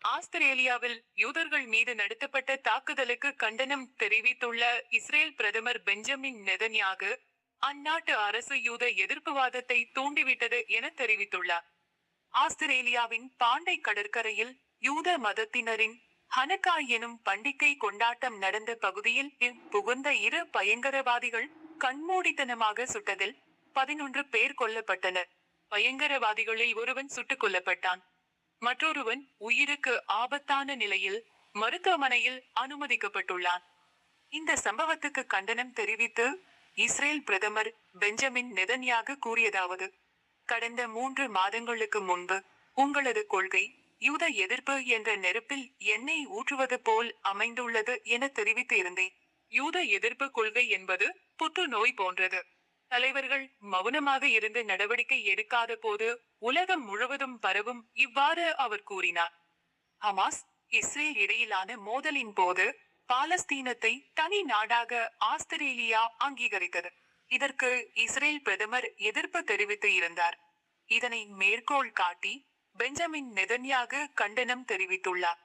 ஆஸ்திரேலியாவில் யூதர்கள் மீது நடத்தப்பட்ட தாக்குதலுக்கு கண்டனம் தெரிவித்துள்ள இஸ்ரேல் பிரதமர் பெஞ்சமின் நெதன்யாகு, அந்நாட்டு அரசு யூத எதிர்ப்புவாதத்தை தூண்டிவிட்டது என தெரிவித்துள்ளார். ஆஸ்திரேலியாவின் பாண்டை கடற்கரையில் யூத மதத்தினரின் ஹனக்கா எனும் பண்டிகை கொண்டாட்டம் நடந்த பகுதியில் புகுந்த இரு பயங்கரவாதிகள் கண்மூடித்தனமாக சுட்டதில் 11 பேர் கொல்லப்பட்டனர். பயங்கரவாதிகளில் ஒருவன் சுட்டுக் கொல்லப்பட்டான். மற்றொருவன் உயிருக்கு ஆபத்தான நிலையில் மருத்துவமனையில் அனுமதிக்கப்பட்டுள்ளான். இந்த சம்பவத்துக்கு கண்டனம் தெரிவித்து இஸ்ரேல் பிரதமர் பெஞ்சமின் நெதன்யாகு கூறியதாவது: கடந்த 3 மாதங்களுக்கு முன்பு உங்களது கொள்கை யூத எதிர்ப்பு என்ற நெருப்பில் எண்ணெய் ஊற்றுவது போல் அமைந்துள்ளது என தெரிவித்து இருந்தேன். யூத எதிர்ப்பு கொள்கை என்பது புற்றுநோய் போன்றது. தலைவர்கள் மௌனமாக இருந்து நடவடிக்கை எடுக்காத போது உலகம் முழுவதும் பரவும். இவ்வாறு அவர் கூறினார். ஹமாஸ் இஸ்ரேல் இடையிலான மோதலின் போது பாலஸ்தீனத்தை தனி நாடாக ஆஸ்திரேலியா அங்கீகரித்தது. இதற்கு இஸ்ரேல் பிரதமர் எதிர்ப்பு தெரிவித்து இருந்தார். இதனை மேற்கோள் காட்டி பெஞ்சமின் நெதன்யாகு கண்டனம் தெரிவித்துள்ளார்.